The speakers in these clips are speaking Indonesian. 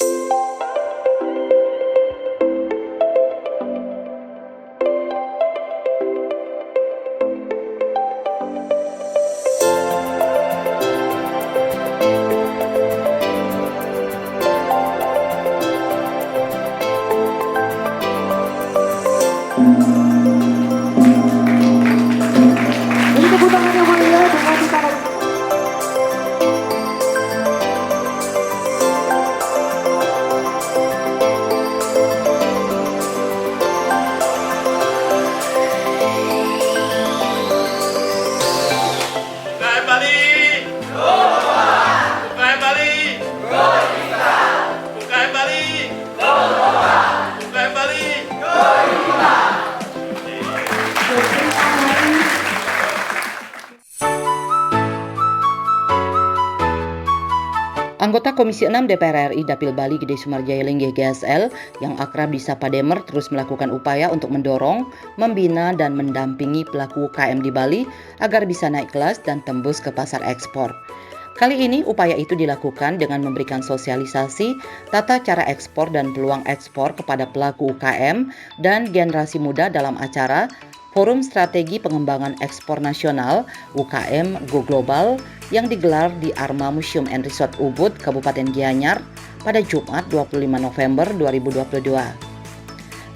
Beri tepuk tangan yang mulia dengan kita. UKM Bali, UKM Bali, UKM Bali, UKM Bali. Anggota Komisi 6 DPR RI Dapil Bali Gede Sumarjaya Linggih GSL yang akrab disapa Demer terus melakukan upaya untuk mendorong, membina dan mendampingi pelaku UKM di Bali agar bisa naik kelas dan tembus ke pasar ekspor. Kali ini upaya itu dilakukan dengan memberikan sosialisasi tata cara ekspor dan peluang ekspor kepada pelaku UKM dan generasi muda dalam acara Forum Strategi Pengembangan Ekspor Nasional UKM Go Global yang digelar di Arma Museum and Resort Ubud, Kabupaten Gianyar pada Jumat 25 November 2022.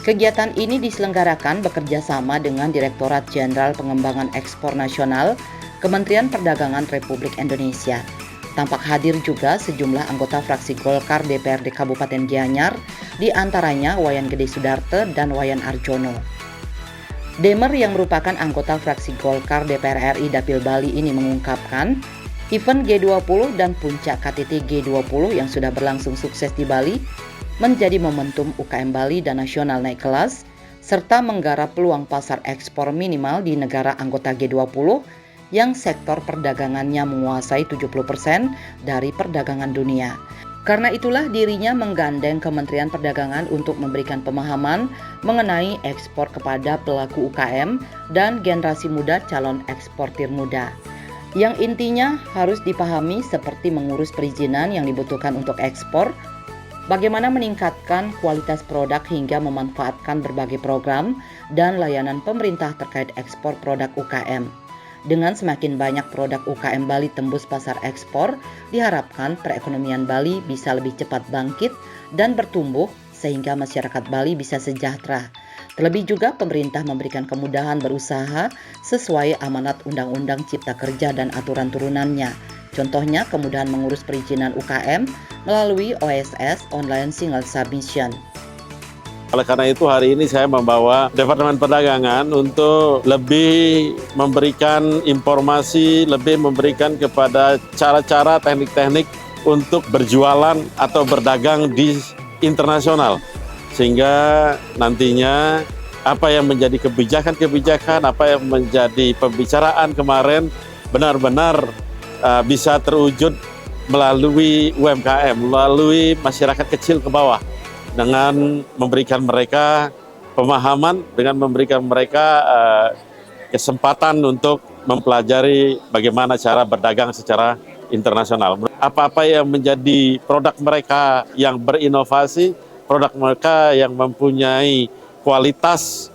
Kegiatan ini diselenggarakan bekerja sama dengan Direktorat Jenderal Pengembangan Ekspor Nasional Kementerian Perdagangan Republik Indonesia. Tampak hadir juga sejumlah anggota fraksi Golkar DPRD Kabupaten Gianyar, di antaranya Wayan Gede Sudarte dan Wayan Arjono. Demer yang merupakan anggota fraksi Golkar DPR RI Dapil Bali ini mengungkapkan, event G20 dan puncak KTT G20 yang sudah berlangsung sukses di Bali menjadi momentum UKM Bali dan nasional naik kelas, serta menggarap peluang pasar ekspor minimal di negara anggota G20 yang sektor perdagangannya menguasai 70% dari perdagangan dunia. Karena itulah dirinya menggandeng Kementerian Perdagangan untuk memberikan pemahaman mengenai ekspor kepada pelaku UKM dan generasi muda calon eksportir muda. Yang intinya harus dipahami seperti mengurus perizinan yang dibutuhkan untuk ekspor, bagaimana meningkatkan kualitas produk hingga memanfaatkan berbagai program dan layanan pemerintah terkait ekspor produk UKM. Dengan semakin banyak produk UKM Bali tembus pasar ekspor, diharapkan perekonomian Bali bisa lebih cepat bangkit dan bertumbuh sehingga masyarakat Bali bisa sejahtera. Terlebih juga pemerintah memberikan kemudahan berusaha sesuai amanat Undang-Undang Cipta Kerja dan aturan turunannya. Contohnya kemudahan mengurus perizinan UKM melalui OSS Online Single Submission. Oleh karena itu hari ini saya membawa Departemen Perdagangan untuk lebih memberikan informasi, lebih memberikan kepada cara-cara teknik-teknik untuk berjualan atau berdagang di internasional. Sehingga nantinya apa yang menjadi kebijakan-kebijakan, apa yang menjadi pembicaraan kemarin benar-benar bisa terwujud melalui UMKM, melalui masyarakat kecil ke bawah. Dengan memberikan mereka pemahaman, dengan memberikan mereka kesempatan untuk mempelajari bagaimana cara berdagang secara internasional. Apa-apa yang menjadi produk mereka yang berinovasi, produk mereka yang mempunyai kualitas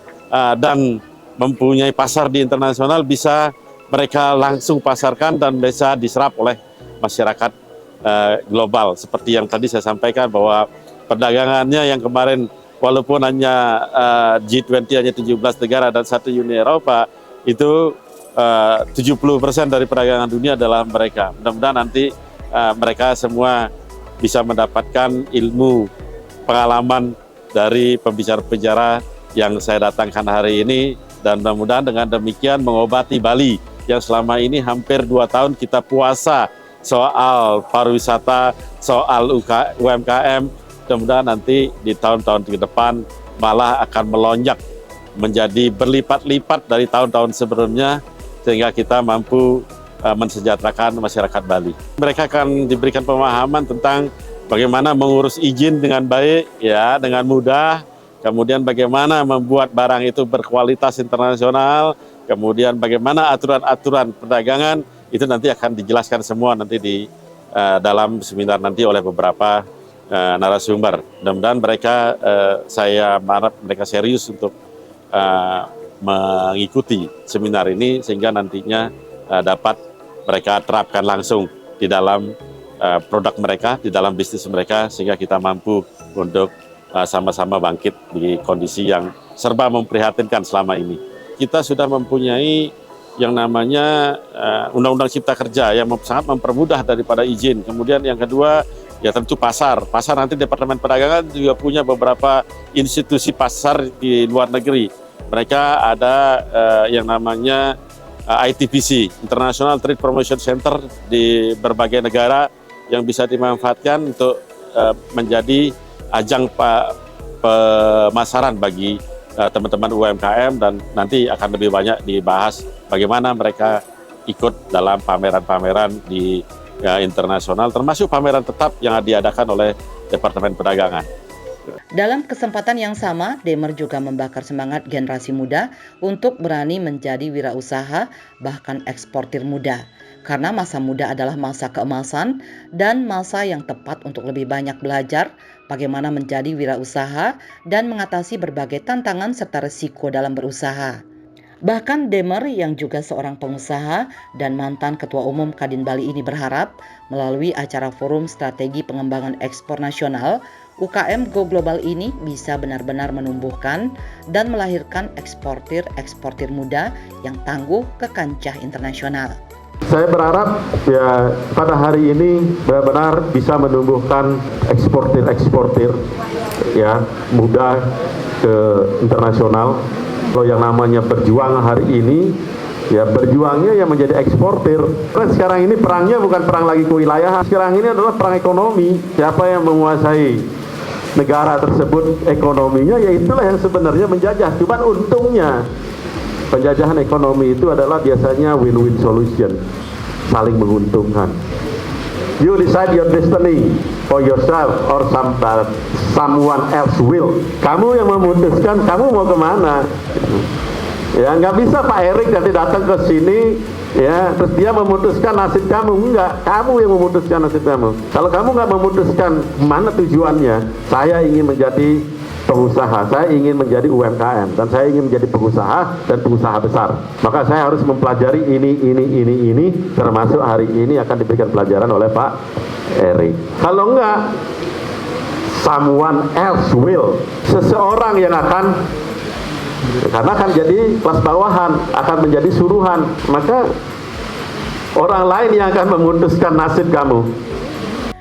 dan mempunyai pasar di internasional bisa mereka langsung pasarkan dan bisa diserap oleh masyarakat global. Seperti yang tadi saya sampaikan bahwa perdagangannya yang kemarin walaupun hanya G20 hanya 17 negara dan 1 Uni Eropa, itu 70% dari perdagangan dunia adalah mereka. Mudah-mudahan nanti mereka semua bisa mendapatkan ilmu, pengalaman dari pembicara-pembicara yang saya datangkan hari ini, dan mudah-mudahan dengan demikian mengobati Bali yang selama ini hampir 2 tahun kita puasa soal pariwisata, soal UMKM. Mudah-mudahan nanti di tahun-tahun ke depan malah akan melonjak menjadi berlipat-lipat dari tahun-tahun sebelumnya, sehingga kita mampu mensejahterakan masyarakat Bali. Mereka akan diberikan pemahaman tentang bagaimana mengurus izin dengan baik, ya, dengan mudah, kemudian bagaimana membuat barang itu berkualitas internasional, kemudian bagaimana aturan-aturan perdagangan, itu nanti akan dijelaskan semua nanti di dalam seminar nanti oleh beberapa narasumber. Mudah-mudahan mereka, saya harap mereka serius untuk mengikuti seminar ini sehingga nantinya dapat mereka terapkan langsung di dalam produk mereka, di dalam bisnis mereka, sehingga kita mampu untuk sama-sama bangkit di kondisi yang serba memprihatinkan selama ini. Kita sudah mempunyai yang namanya Undang-Undang Cipta Kerja yang sangat mempermudah daripada izin. Kemudian yang kedua, ya tentu pasar. Pasar nanti Departemen Perdagangan juga punya beberapa institusi pasar di luar negeri. Mereka ada yang namanya ITPC, International Trade Promotion Center di berbagai negara yang bisa dimanfaatkan untuk menjadi ajang pemasaran bagi teman-teman UMKM, dan nanti akan lebih banyak dibahas bagaimana mereka ikut dalam pameran-pameran di internasional, termasuk pameran tetap yang diadakan oleh Departemen Perdagangan. Dalam kesempatan yang sama, Demer juga membakar semangat generasi muda untuk berani menjadi wirausaha, bahkan eksportir muda. Karena masa muda adalah masa keemasan dan masa yang tepat untuk lebih banyak belajar bagaimana menjadi wirausaha dan mengatasi berbagai tantangan serta resiko dalam berusaha. Bahkan Demer yang juga seorang pengusaha dan mantan Ketua Umum Kadin Bali ini berharap melalui acara Forum Strategi Pengembangan Ekspor Nasional, UKM Go Global ini bisa benar-benar menumbuhkan dan melahirkan eksportir muda yang tangguh ke kancah internasional. Saya berharap ya pada hari ini benar-benar bisa menumbuhkan eksportir ya muda ke internasional. Kalau yang namanya berjuang hari ini, ya berjuangnya yang menjadi eksportir. Sekarang ini perangnya bukan perang lagi kewilayahan, sekarang ini adalah perang ekonomi. Siapa yang menguasai negara tersebut ekonominya, ya itulah yang sebenarnya menjajah. Cuman untungnya penjajahan ekonomi itu adalah biasanya win-win solution, saling menguntungkan. You decide your destiny for yourself or someone else will. Kamu yang memutuskan kamu mau kemana. Ya nggak bisa Pak Erik nanti datang ke sini ya terus dia memutuskan nasib kamu. Enggak, kamu yang memutuskan nasib kamu. Kalau kamu nggak memutuskan mana tujuannya, saya ingin menjadi pengusaha, saya ingin menjadi UMKM, dan saya ingin menjadi pengusaha dan pengusaha besar. Maka saya harus mempelajari ini, termasuk hari ini akan diberikan pelajaran oleh Pak Erik. Kalau enggak, someone else will. Seseorang yang akan, karena akan jadi kelas bawahan, akan menjadi suruhan, maka orang lain yang akan memutuskan nasib kamu.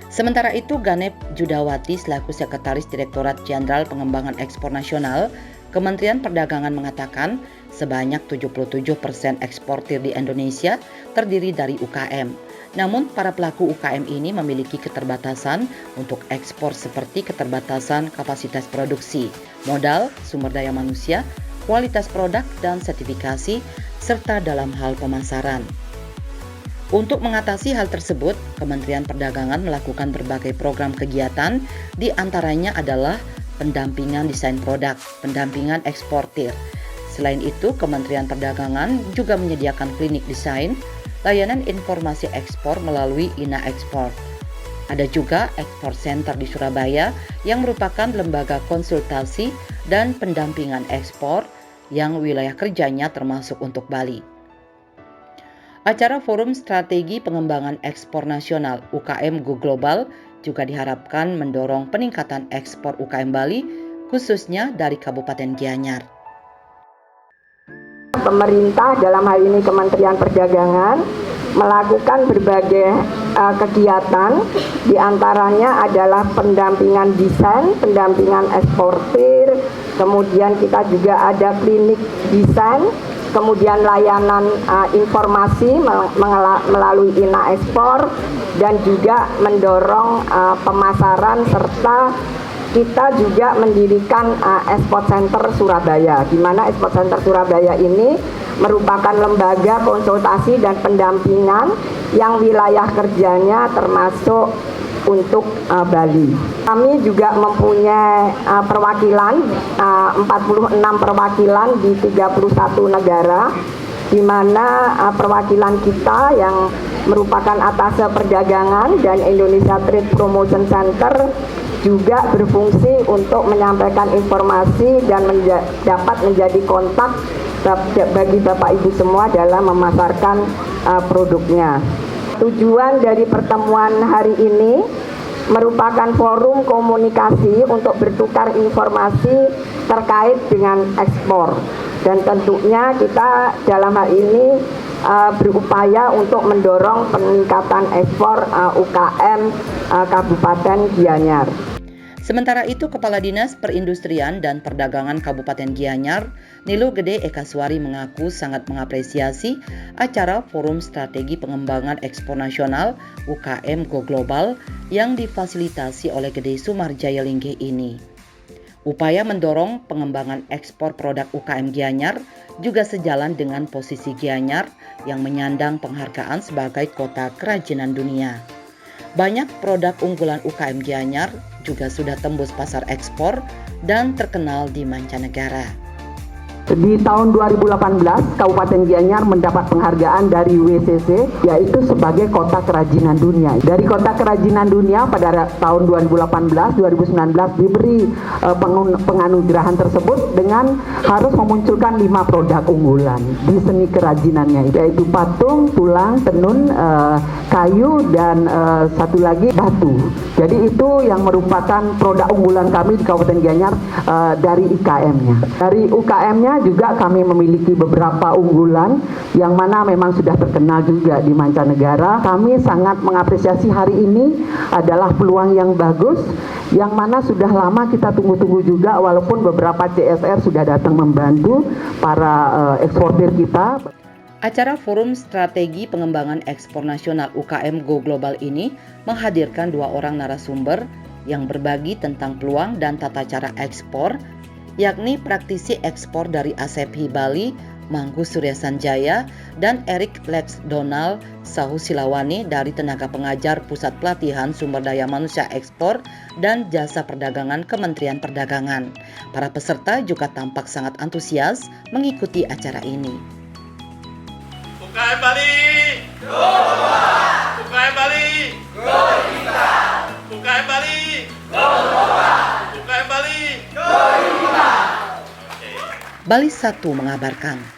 Sementara itu, Ganep Judawati selaku Sekretaris Direktorat Jenderal Pengembangan Ekspor Nasional, Kementerian Perdagangan mengatakan sebanyak 77% eksportir di Indonesia terdiri dari UKM. Namun, para pelaku UKM ini memiliki keterbatasan untuk ekspor seperti keterbatasan kapasitas produksi, modal, sumber daya manusia, kualitas produk, dan sertifikasi, serta dalam hal pemasaran. Untuk mengatasi hal tersebut, Kementerian Perdagangan melakukan berbagai program kegiatan, di antaranya adalah pendampingan desain produk, pendampingan eksportir. Selain itu, Kementerian Perdagangan juga menyediakan klinik desain, layanan informasi ekspor melalui INA Ekspor. Ada juga Ekspor Center di Surabaya yang merupakan lembaga konsultasi dan pendampingan ekspor yang wilayah kerjanya termasuk untuk Bali. Acara Forum Strategi Pengembangan Ekspor Nasional UKM Go Global juga diharapkan mendorong peningkatan ekspor UKM Bali, khususnya dari Kabupaten Gianyar. Pemerintah dalam hal ini Kementerian Perdagangan melakukan berbagai kegiatan, diantaranya adalah pendampingan desain, pendampingan eksportir, kemudian kita juga ada klinik desain, kemudian layanan informasi melalui INA Ekspor, dan juga mendorong pemasaran, serta kita juga mendirikan Ekspor Center Surabaya, di mana Ekspor Center Surabaya ini merupakan lembaga konsultasi dan pendampingan yang wilayah kerjanya termasuk untuk Bali. Kami juga mempunyai perwakilan, 46 perwakilan di 31 negara, di mana perwakilan kita yang merupakan atase perdagangan, dan Indonesia Trade Promotion Center juga berfungsi untuk menyampaikan informasi dan dapat menjadi kontak bagi Bapak Ibu semua dalam memasarkan produknya. Tujuan dari pertemuan hari ini merupakan forum komunikasi untuk bertukar informasi terkait dengan ekspor, dan tentunya kita dalam hal ini berupaya untuk mendorong peningkatan ekspor UKM Kabupaten Gianyar. Sementara itu, Kepala Dinas Perindustrian dan Perdagangan Kabupaten Gianyar, Nilo Gede Ekaswari, mengaku sangat mengapresiasi acara Forum Strategi Pengembangan Ekspor Nasional UKM Go Global yang difasilitasi oleh Gede Sumarjaya Linggih ini. Upaya mendorong pengembangan ekspor produk UKM Gianyar juga sejalan dengan posisi Gianyar yang menyandang penghargaan sebagai kota kerajinan dunia. Banyak produk unggulan UKM Gianyar juga sudah tembus pasar ekspor dan terkenal di mancanegara. Di tahun 2018, Kabupaten Gianyar mendapat penghargaan dari WCC, yaitu sebagai Kota Kerajinan Dunia. Dari Kota Kerajinan Dunia pada tahun 2018-2019 diberi penganugerahan tersebut dengan harus memunculkan 5 produk unggulan di seni kerajinannya, yaitu patung, tulang, tenun, kayu, dan satu lagi batu. Jadi itu yang merupakan produk unggulan kami di Kabupaten Gianyar dari IKM-nya. Dari UKM-nya juga kami memiliki beberapa unggulan yang mana memang sudah terkenal juga di mancanegara. Kami sangat mengapresiasi hari ini adalah peluang yang bagus, yang mana sudah lama kita tunggu-tunggu juga, walaupun beberapa CSR sudah datang membantu para eksportir kita. Acara Forum Strategi Pengembangan Ekspor Nasional UKM Go Global ini menghadirkan 2 orang narasumber yang berbagi tentang peluang dan tata cara ekspor, yakni praktisi ekspor dari ASEPI Bali, Mangku Surya Sanjaya, dan Erik Lex Donald Sahu Silawani dari tenaga pengajar Pusat Pelatihan Sumber Daya Manusia Ekspor dan Jasa Perdagangan Kementerian Perdagangan. Para peserta juga tampak sangat antusias mengikuti acara ini. UKM Bali, go UKM Bali, go UKM Bali, go UKM Bali, go Bali 1 mengabarkan.